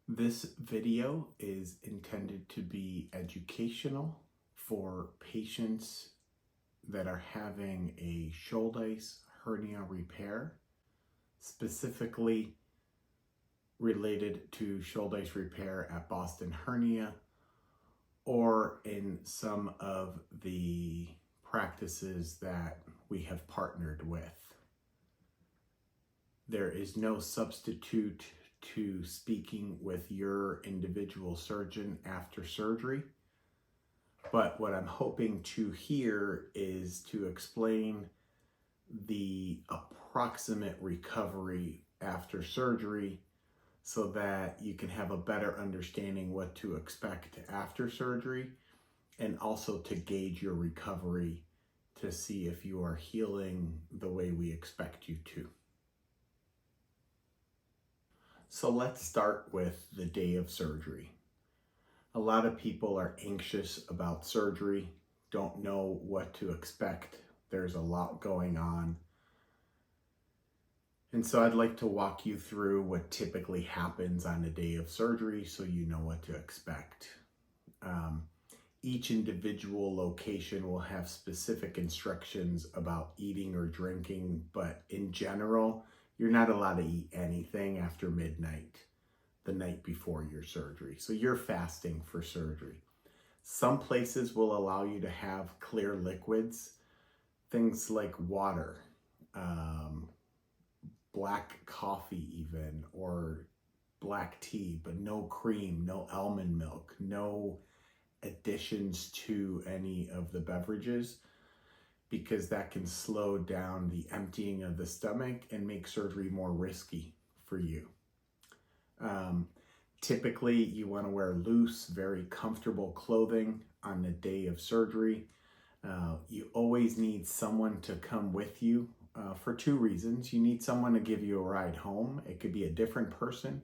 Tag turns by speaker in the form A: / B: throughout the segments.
A: This video is intended to be educational for patients that are having a Shouldice hernia repair, specifically related to Shouldice repair at Boston Hernia or in some of the practices that we have partnered with. There is no substitute to speaking with your individual surgeon after surgery. But what I'm hoping to hear is to explain the approximate recovery after surgery so that you can have a better understanding what to expect after surgery, and also to gauge your recovery to see if you are healing the way we expect you to. So let's start with the day of surgery. A lot of people are anxious about surgery, don't know what to expect. There's a lot going on. And so I'd like to walk you through what typically happens on the day of surgery so you know what to expect. Each individual location will have specific instructions about eating or drinking, but in general, you're not allowed to eat anything after midnight, the night before your surgery. So you're fasting for surgery. Some places will allow you to have clear liquids, things like water, black coffee even, or black tea, but no cream, no almond milk, no additions to any of the beverages, because that can slow down the emptying of the stomach and make surgery more risky for you. Typically, you want to wear loose, very comfortable clothing on the day of surgery. You always need someone to come with you for two reasons. You need someone to give you a ride home. It could be a different person.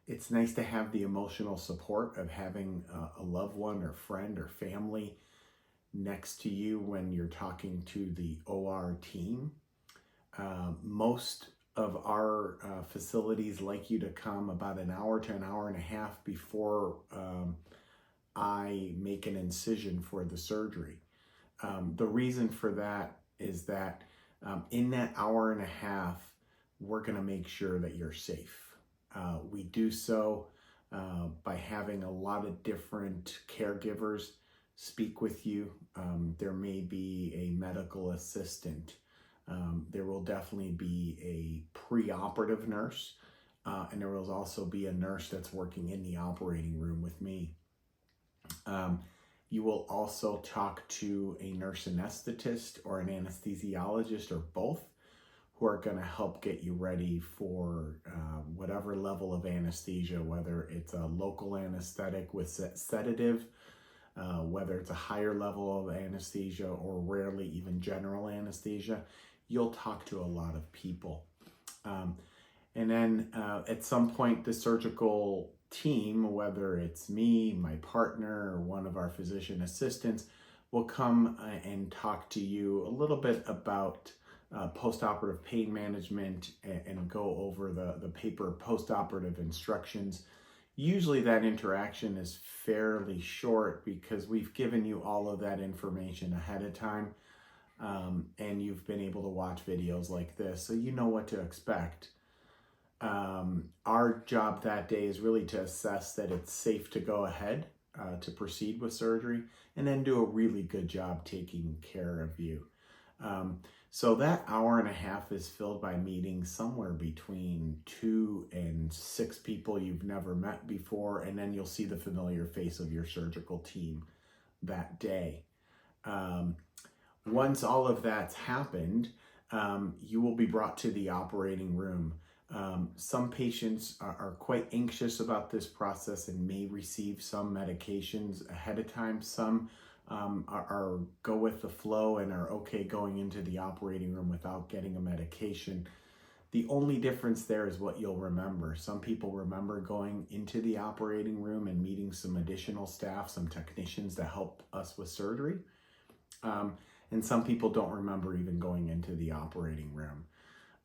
A: It's nice to have the emotional support of having a loved one or friend or family next to you when you're talking to the OR team. Most of our facilities like you to come about an hour to an hour and a half before I make an incision for the surgery. The reason for that is that in that hour and a half, we're going to make sure that you're safe. We do so by having a lot of different caregivers speak with you. There may be a medical assistant. There will definitely be a pre-operative nurse, and there will also be a nurse that's working in the operating room with me. You will also talk to a nurse anesthetist or an anesthesiologist, or both, who are going to help get you ready for whatever level of anesthesia, whether it's a local anesthetic with sedative, whether it's a higher level of anesthesia, or rarely even general anesthesia. You'll talk to a lot of people. And then at some point, the surgical team, whether it's me, my partner, or one of our physician assistants, will come and talk to you a little bit about post-operative pain management and go over the paper post-operative instructions. Usually that interaction is fairly short because we've given you all of that information ahead of time, and you've been able to watch videos like this, so you know what to expect. Our job that day is really to assess that it's safe to go ahead to proceed with surgery, and then do a really good job taking care of you. So that hour and a half is filled by meeting somewhere between 2 and 6 people you've never met before, and then you'll see the familiar face of your surgical team that day. Once all of that's happened, you will be brought to the operating room. Some patients are quite anxious about this process and may receive some medications ahead of time. Some are go with the flow and are okay going into the operating room without getting a medication. The only difference there is what you'll remember. Some people remember going into the operating room and meeting some additional staff, some technicians that help us with surgery. And some people don't remember even going into the operating room.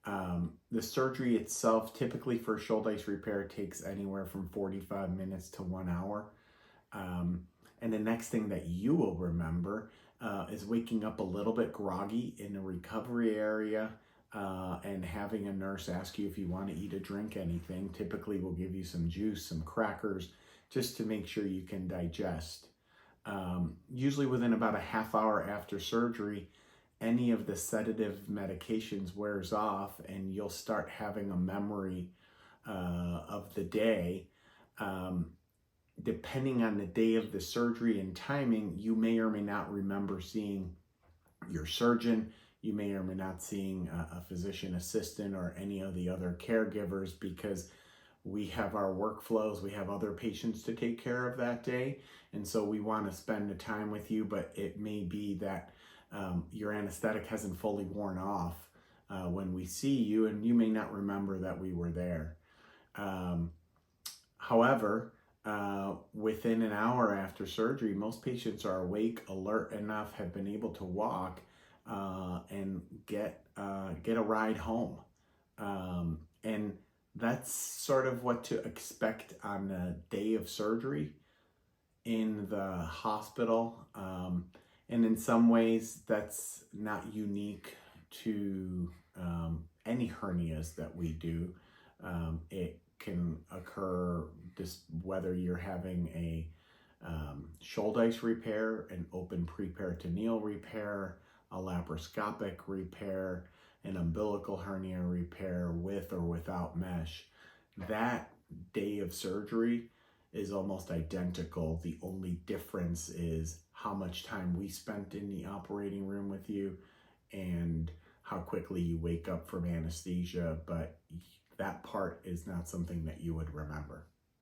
A: The surgery itself, typically for Shouldice repair, takes anywhere from 45 minutes to 1 hour. And the next thing that you will remember is waking up a little bit groggy in the recovery area and having a nurse ask you if you want to eat or drink anything. Typically, we'll give you some juice, some crackers, just to make sure you can digest. Usually within about a half hour after surgery, any of the sedative medications wears off and you'll start having a memory of the day. Depending on the day of the surgery and timing, you may or may not remember seeing your surgeon. You may or may not seeing a physician assistant or any of the other caregivers, because we have our workflows, we have other patients to take care of that day. And so we want to spend the time with you, but it may be that your anesthetic hasn't fully worn off when we see you, and you may not remember that we were there. However, within an hour after surgery, most patients are awake, alert enough, have been able to walk and get a ride home. And that's sort of what to expect on the day of surgery in the hospital. And in some ways, that's not unique to any hernias that we do. It can occur just whether you're having a Shouldice repair, an open preperitoneal repair, a laparoscopic repair, an umbilical hernia repair with or without mesh. That day of surgery is almost identical. The only difference is how much time we spent in the operating room with you and how quickly you wake up from anesthesia, but that part is not something that you would remember.